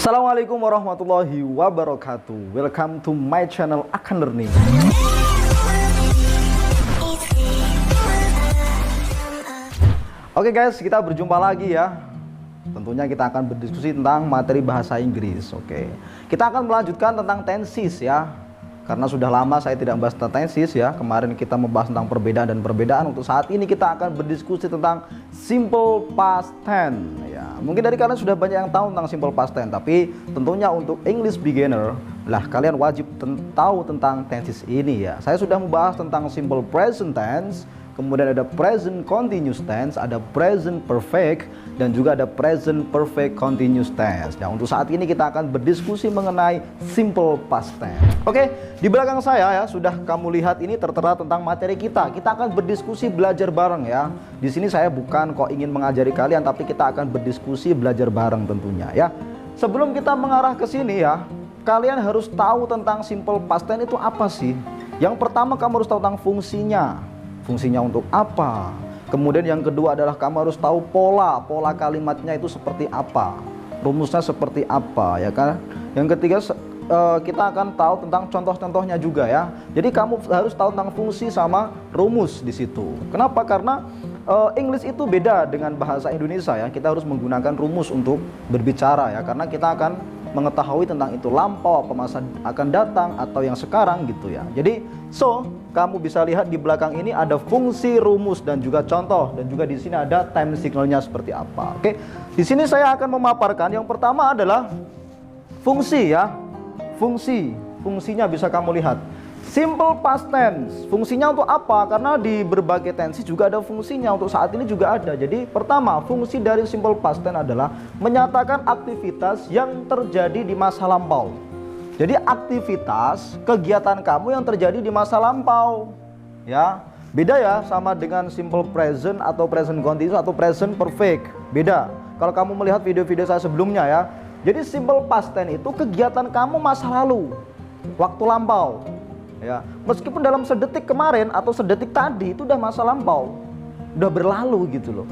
Assalamualaikum warahmatullahi wabarakatuh. Welcome to my channel Akan Learning. Oke guys, kita berjumpa lagi ya. Tentunya kita akan berdiskusi tentang materi bahasa Inggris. Oke, kita akan melanjutkan tentang tenses ya. Karena sudah lama saya tidak membahas tentang tenses ya. Kemarin kita membahas tentang perbedaan dan perbedaan. Untuk saat ini kita akan berdiskusi tentang simple past tense ya. Mungkin dari kalian sudah banyak yang tahu tentang simple past tense, tapi tentunya untuk English beginner lah kalian wajib tahu tentang tenses ini ya. Saya sudah membahas tentang simple present tense, kemudian ada present continuous tense, ada present perfect, dan juga ada present perfect continuous tense. Nah, untuk saat ini kita akan berdiskusi mengenai simple past tense. Oke, di belakang saya ya sudah kamu lihat ini tertera tentang materi kita. Kita akan berdiskusi belajar bareng ya. Di sini saya bukan kok ingin mengajari kalian, tapi kita akan berdiskusi belajar bareng tentunya ya. Sebelum kita mengarah ke sini ya, kalian harus tahu tentang simple past tense itu apa sih? Yang pertama kamu harus tahu tentang fungsinya. Fungsinya untuk apa? Kemudian yang kedua adalah kamu harus tahu pola kalimatnya itu seperti apa, rumusnya seperti apa ya kan. Yang ketiga kita akan tahu tentang contoh-contohnya juga ya. Jadi kamu harus tahu tentang fungsi sama rumus di situ. Kenapa? Karena English itu beda dengan bahasa Indonesia ya. Kita harus menggunakan rumus untuk berbicara ya, karena kita akan mengetahui tentang itu lampau, apa masa akan datang, atau yang sekarang gitu ya. Jadi kamu bisa lihat di belakang ini ada fungsi, rumus, dan juga contoh, dan juga di sini ada time signalnya seperti apa. Oke, di sini saya akan memaparkan yang pertama adalah fungsi ya. Fungsinya bisa kamu lihat. Simple past tense, fungsinya untuk apa? Karena di berbagai tensi juga ada fungsinya, untuk saat ini juga ada. Jadi pertama, fungsi dari simple past tense adalah menyatakan aktivitas yang terjadi di masa lampau. Jadi aktivitas, kegiatan kamu yang terjadi di masa lampau ya. Beda ya sama dengan simple present atau present continuous atau present perfect. Beda. Kalau kamu melihat video-video saya sebelumnya ya. Jadi simple past tense itu kegiatan kamu masa lalu, waktu lampau ya. Meskipun dalam sedetik kemarin atau sedetik tadi itu udah masa lampau, udah berlalu gitu loh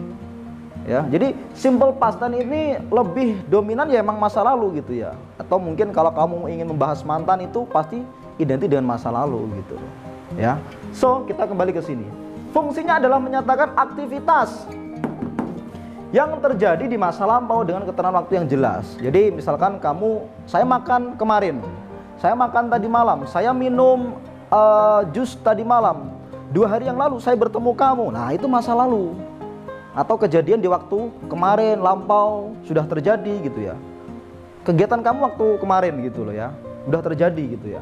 ya. Jadi simple past tense ini lebih dominan ya emang masa lalu gitu ya. Atau mungkin kalau kamu ingin membahas mantan itu pasti identik dengan masa lalu gitu loh ya. Kita kembali ke sini. Fungsinya adalah menyatakan aktivitas yang terjadi di masa lampau dengan keterangan waktu yang jelas. Jadi misalkan saya makan kemarin, saya makan tadi malam, saya minum jus tadi malam, 2 hari yang lalu saya bertemu kamu. Nah itu masa lalu, atau kejadian di waktu kemarin lampau sudah terjadi gitu ya. Kegiatan kamu waktu kemarin gitu loh ya, udah terjadi gitu ya.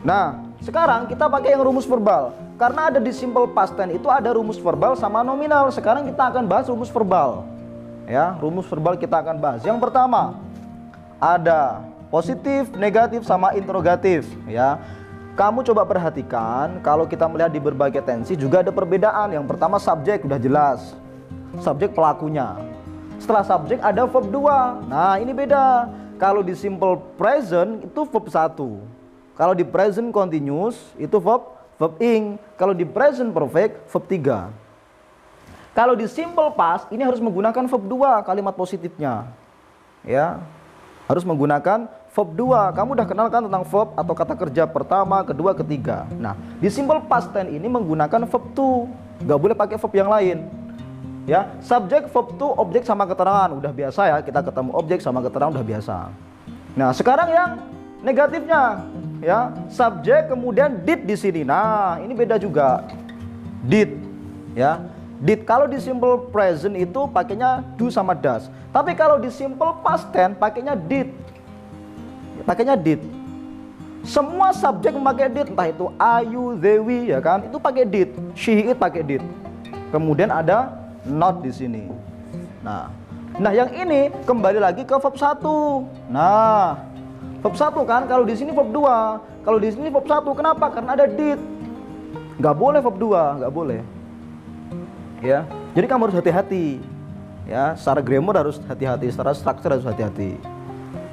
Nah sekarang kita pakai yang rumus verbal. Karena ada di simple past tense itu ada rumus verbal sama nominal. Sekarang kita akan bahas rumus verbal ya. Rumus verbal kita akan bahas. Yang pertama ada positif, negatif, sama interrogatif ya. Kamu coba perhatikan, kalau kita melihat di berbagai tensi juga ada perbedaan. Yang pertama subjek, udah jelas, subjek pelakunya. Setelah subjek ada verb 2. Nah ini beda. Kalau di simple present itu verb 1. Kalau di present continuous itu verb ing. Kalau di present perfect verb 3. Kalau di simple past ini harus menggunakan verb 2 kalimat positifnya ya. Harus menggunakan verb 2. Kamu udah kenalkan tentang verb atau kata kerja pertama, kedua, ketiga. Nah di simple past tense ini menggunakan verb to. Gak boleh pakai verb yang lain ya. Subjek, verb to, objek sama keterangan udah biasa ya. Kita ketemu objek sama keterangan udah biasa. Nah sekarang yang negatifnya ya, subjek kemudian did di sini. Nah ini beda juga, did ya. Did kalau di simple present itu pakainya do sama does. Tapi kalau di simple past tense pakainya did. Pakainya did. Semua subjek memakai did, entah itu I, you, they, we ya kan, itu pakai did. She, it pakai did. Kemudian ada not di sini. Nah yang ini kembali lagi ke verb 1. Nah, verb 1 kan, kalau di sini verb 2. Kalau di sini verb 1. Kenapa? Karena ada did. Gak boleh verb 2, gak boleh. Ya, jadi kamu harus hati-hati. Ya, secara grammar harus hati-hati, secara struktur harus hati-hati.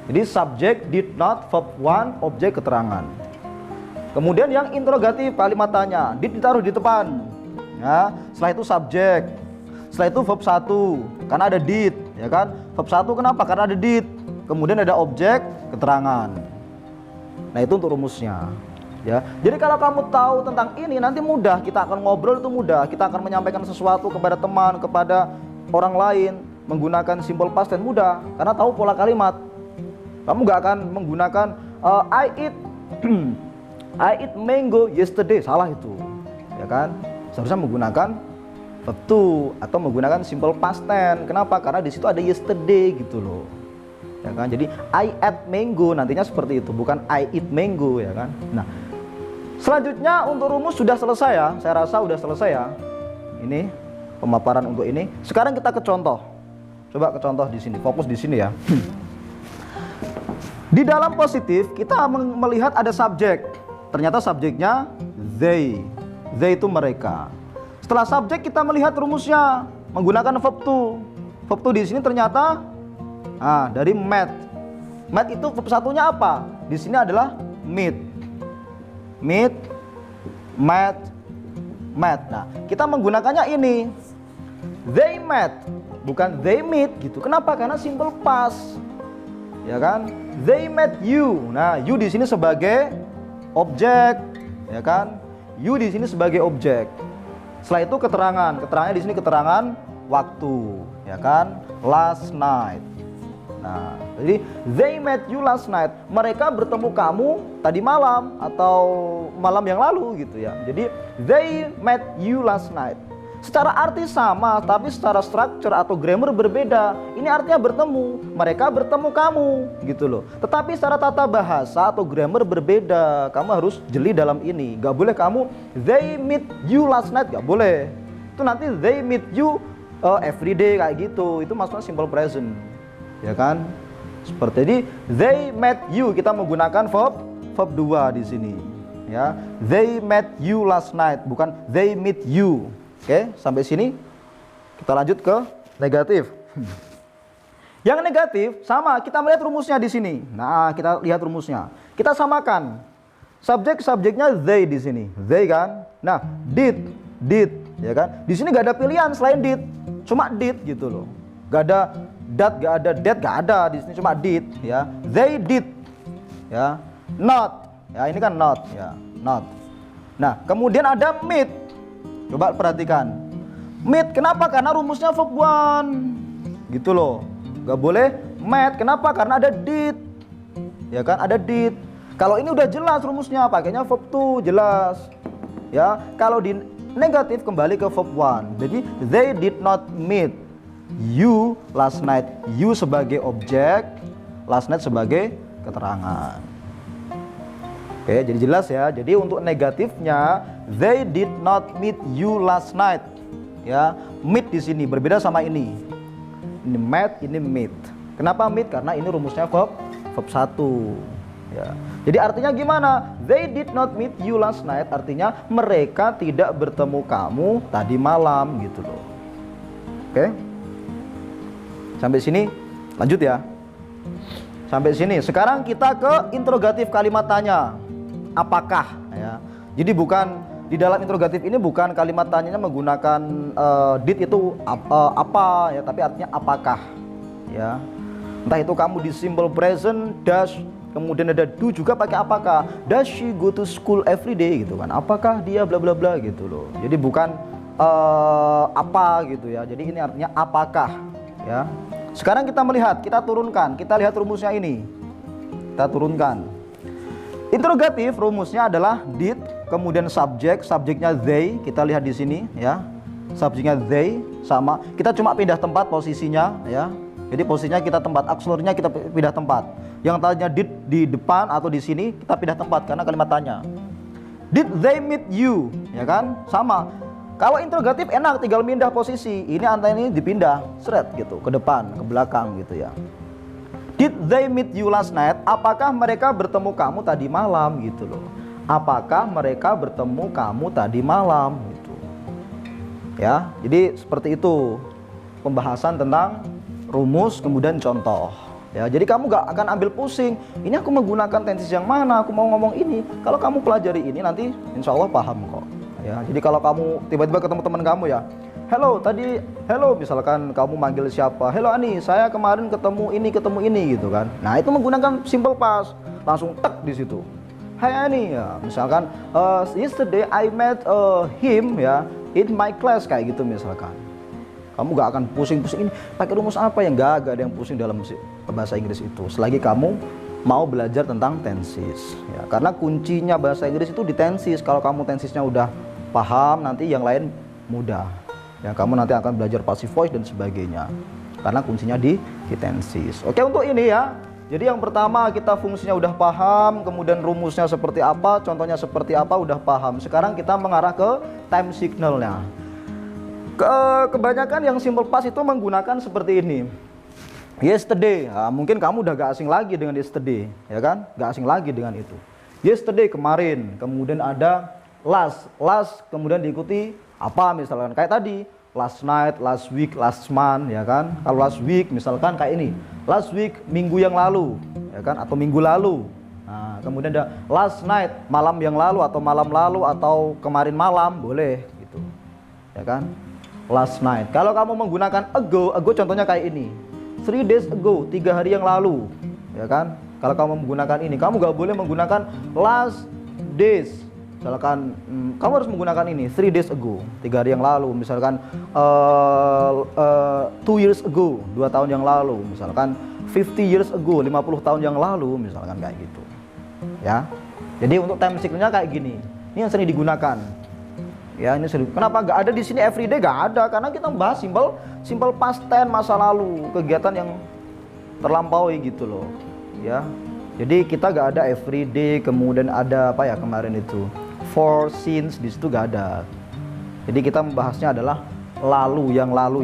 Jadi subject, did not, verb 1, objek keterangan. Kemudian yang interrogatif kalimat tanya, did ditaruh di depan. Ya, setelah itu subjek. Setelah itu verb 1, karena ada did, ya kan? Verb 1 kenapa? Karena ada did. kemudian ada objek keterangan. Nah, itu untuk rumusnya. Ya, jadi kalau kamu tahu tentang ini nanti mudah, kita akan ngobrol itu mudah, kita akan menyampaikan sesuatu kepada teman, kepada orang lain menggunakan simple past tense mudah, karena tahu pola kalimat. Kamu gak akan menggunakan I eat mango yesterday, salah itu, ya kan? Seharusnya menggunakan verb to atau menggunakan simple past tense. Kenapa? Karena di situ ada yesterday gitu loh, ya kan? Jadi I ate mango nantinya seperti itu, bukan I eat mango, ya kan? Nah, selanjutnya untuk rumus sudah selesai ya, saya rasa sudah selesai ya. Ini pemaparan untuk ini. Sekarang kita ke contoh. Coba ke contoh di sini, fokus di sini ya. Di dalam positif kita melihat ada subjek. Ternyata subjeknya they. They itu mereka. Setelah subjek kita melihat rumusnya menggunakan verb to. Verb to di sini ternyata dari met. Met itu verb satunya apa? Di sini adalah meet. Meet, met, met. Nah, kita menggunakannya ini. They met, bukan they meet gitu. Kenapa? Karena simple past. Ya kan? They met you. Nah, you di sini sebagai objek, ya kan? You di sini sebagai objek. Setelah itu keterangan. Keterangannya di sini keterangan waktu, ya kan? Last night. Nah, jadi they met you last night. Mereka bertemu kamu tadi malam atau malam yang lalu gitu ya. Jadi they met you last night. Secara arti sama, tapi secara structure atau grammar berbeda. Ini artinya bertemu. Mereka bertemu kamu gitu loh. Tetapi secara tata bahasa atau grammar berbeda. Kamu harus jeli dalam ini. Gak boleh kamu they meet you last night, gak boleh. Itu nanti they meet you every day kayak gitu. Itu maksudnya simple present. Ya kan? Seperti ini, they met you, kita menggunakan verb 2 di sini. Ya, they met you last night, bukan they meet you. Oke, sampai sini. Kita lanjut ke negatif. Yang negatif sama, kita melihat rumusnya di sini. Nah, kita lihat rumusnya. Kita samakan. Subjeknya they di sini. They kan? Nah, did, ya kan? Di sini gak ada pilihan selain did. Cuma did gitu loh. Gak ada that, gak ada that, gak ada. Di sini cuma did, ya. They did, ya. Not, ya ini kan not, ya. Not. Nah, kemudian ada meet. Coba perhatikan. Meet, kenapa? Karena rumusnya verb 1, gitu loh. Gak boleh met. Kenapa? Karena ada did, ya kan? Ada did. Kalau ini udah jelas rumusnya, pakainya verb 2, jelas. Ya, kalau di negatif kembali ke verb 1. Jadi they did not meet you last night. You sebagai objek, last night sebagai keterangan. Oke, jadi jelas ya. Jadi untuk negatifnya, they did not meet you last night. Ya, meet di sini berbeda sama ini. Ini met, ini meet. Kenapa meet? Karena ini rumusnya verb 1. Ya. Jadi artinya gimana? They did not meet you last night. Artinya mereka tidak bertemu kamu tadi malam gitu loh. Oke. Sampai sini lanjut ya. Sampai sini. Sekarang kita ke interrogatif kalimat tanya. Apakah ya. Jadi bukan di dalam interrogatif ini bukan kalimat tanyanya menggunakan did itu apa ya, tapi artinya apakah ya. Entah itu kamu di simple present does, kemudian ada do juga pakai apakah. Does she go to school every day gitu kan. Apakah dia bla bla bla gitu loh. Jadi bukan apa gitu ya. Jadi ini artinya apakah ya. Sekarang kita melihat, kita turunkan, kita lihat rumusnya ini. Kita turunkan. Interrogatif rumusnya adalah did, kemudian subjeknya they, kita lihat di sini ya. Subjeknya they sama, kita cuma pindah tempat posisinya ya. Jadi posisinya kita tempat, auxiliary-nya kita pindah tempat. Yang tadinya did di depan atau di sini kita pindah tempat karena kalimat tanya. Did they meet you? Ya kan? Sama. Kalau interrogatif enak, tinggal pindah posisi. Ini antara ini dipindah, seret gitu, ke depan, ke belakang gitu ya. Did they meet you last night? Apakah mereka bertemu kamu tadi malam gitu loh. Apakah mereka bertemu kamu tadi malam gitu. Ya, jadi seperti itu pembahasan tentang rumus kemudian contoh. Ya, jadi kamu gak akan ambil pusing. Ini aku menggunakan tenses yang mana? Aku mau ngomong ini. Kalau kamu pelajari ini nanti insya Allah paham kok. Ya, jadi kalau kamu tiba-tiba ketemu teman kamu ya, hello tadi, hello misalkan kamu manggil siapa, hello Ani, saya kemarin ketemu ini gitu kan. Nah itu menggunakan simple past, langsung tek di situ. Hai Ani, ya misalkan yesterday I met him ya in my class, kayak gitu misalkan. Kamu gak akan pusing-pusing ini pakai rumus apa, yang gak ada yang pusing dalam bahasa Inggris itu, selagi kamu mau belajar tentang tenses ya. Karena kuncinya bahasa Inggris itu di tenses. Kalau kamu tensesnya udah paham, nanti yang lain mudah ya. Kamu nanti akan belajar passive voice dan sebagainya, karena kuncinya di tenses. Oke, untuk ini ya. Jadi yang pertama kita fungsinya udah paham, kemudian rumusnya seperti apa, contohnya seperti apa udah paham. Sekarang kita mengarah ke time signalnya. Kebanyakan yang simple past itu menggunakan seperti ini. Yesterday, nah, mungkin kamu udah gak asing lagi dengan yesterday, ya kan? Gak asing lagi dengan itu. Yesterday, kemarin. Kemudian ada last kemudian diikuti apa misalkan kayak tadi. Last night, last week, last month, ya kan? Kalau last week misalkan kayak ini, last week minggu yang lalu, ya kan? Atau minggu lalu. Nah, kemudian ada last night, malam yang lalu atau malam lalu atau kemarin malam, boleh gitu, ya kan? Last night. Kalau kamu menggunakan ago contohnya kayak ini, 3 days ago, 3 hari yang lalu, ya kan? Kalau kamu menggunakan ini, kamu gak boleh menggunakan last days. Misalkan kamu harus menggunakan ini 3 days ago, 3 hari yang lalu. Misalkan 2 years ago, 2 tahun yang lalu. Misalkan 50 years ago, 50 tahun yang lalu, misalkan kayak gitu ya. Jadi untuk time signalnya kayak gini. Ini yang sering digunakan ya. Ini sering. Kenapa nggak ada di sini everyday? Nggak ada, karena kita membahas simple past tense, masa lalu, kegiatan yang terlampaui gitu loh ya. Jadi kita nggak ada everyday, kemudian ada apa ya kemarin itu for, since, di situ gak ada. Jadi kita membahasnya adalah lalu, yang lalu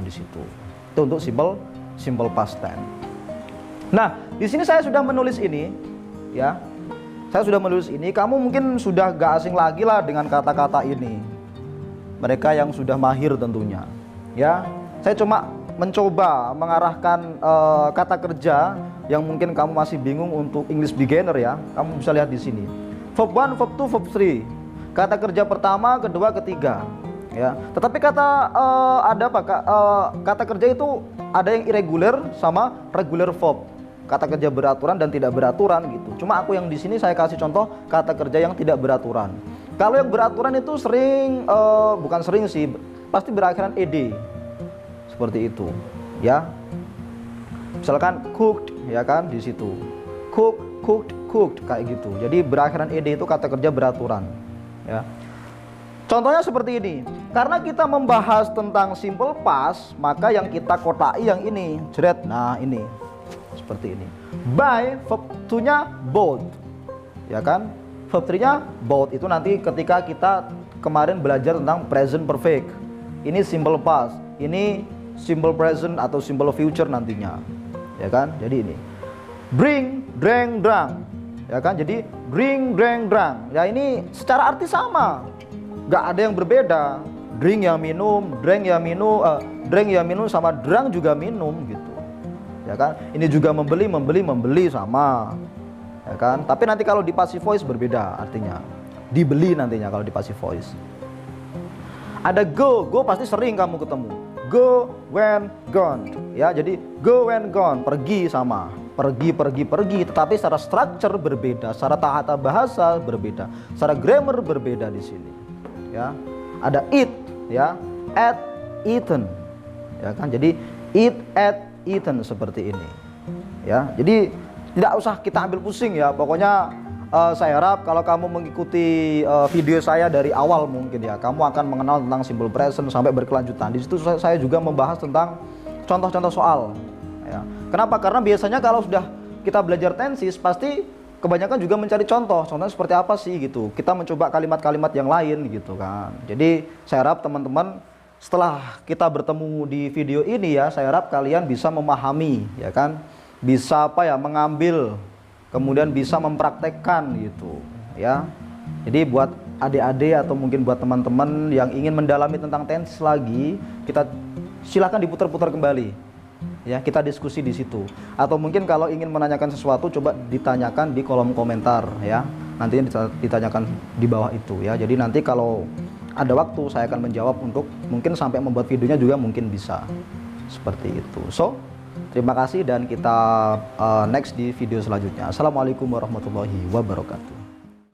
di situ. Itu untuk simple past tense. Nah, di sini saya sudah menulis ini, ya. Saya sudah menulis ini. Kamu mungkin sudah gak asing lagi lah dengan kata-kata ini. Mereka yang sudah mahir tentunya, ya. Saya cuma mencoba mengarahkan kata kerja yang mungkin kamu masih bingung untuk English beginner ya. Kamu bisa lihat di sini. Verb 1, verb 2, verb 3. Kata kerja pertama, kedua, ketiga ya. Tetapi kata kata kerja itu ada yang irregular sama regular verb. Kata kerja beraturan dan tidak beraturan gitu. Cuma aku yang di sini saya kasih contoh kata kerja yang tidak beraturan. Kalau yang beraturan itu sering bukan sering sih, pasti berakhiran ed. Seperti itu ya. Misalkan cooked ya kan, di situ. Cooked kayak gitu. Jadi berakhiran ed itu kata kerja beraturan ya. Contohnya seperti ini. Karena kita membahas tentang simple past, maka yang kita kotai yang ini, jeret. Nah, ini. Seperti ini. By, verb 2-nya both. Ya kan? Verb 3-nya both. Itu nanti ketika kita kemarin belajar tentang present perfect. Ini simple past. Ini simple present atau simple future nantinya. Ya kan? Jadi ini. Bring, drank, drunk. Ya kan? Jadi bring, drank, drunk. Ya ini secara arti sama. Gak ada yang berbeda. Drink ya minum, drink ya minum sama drunk juga minum gitu. Ya kan? Ini juga membeli sama. Ya kan? Tapi nanti kalau di passive voice berbeda artinya. Dibeli nantinya kalau di passive voice. Ada go pasti sering kamu ketemu. Go, when, gone. Ya, jadi go, when, gone, pergi sama. Pergi, tetapi secara structure berbeda, secara tata bahasa berbeda, secara grammar berbeda di sini. Ya, ada eat, ya, at, eaten, ya kan? Jadi eat, at, eaten seperti ini. Ya, jadi tidak usah kita ambil pusing ya. Pokoknya saya harap kalau kamu mengikuti video saya dari awal mungkin ya, kamu akan mengenal tentang simple present sampai berkelanjutan. Di situ saya juga membahas tentang contoh-contoh soal. Ya. Kenapa? Karena biasanya kalau sudah kita belajar tenses pasti kebanyakan juga mencari contohnya seperti apa sih gitu. Kita mencoba kalimat-kalimat yang lain gitu kan. Jadi saya harap teman-teman setelah kita bertemu di video ini ya, saya harap kalian bisa memahami ya kan, bisa mengambil, kemudian bisa mempraktekkan gitu ya. Jadi buat adik-adik atau mungkin buat teman-teman yang ingin mendalami tentang tenses lagi, kita silakan diputar-putar kembali. Ya, kita diskusi di situ. Atau mungkin kalau ingin menanyakan sesuatu coba ditanyakan di kolom komentar ya. Nantinya ditanyakan di bawah itu ya. Jadi nanti kalau ada waktu saya akan menjawab, untuk mungkin sampai membuat videonya juga mungkin bisa seperti itu. So terima kasih dan kita next di video selanjutnya. Assalamualaikum warahmatullahi wabarakatuh.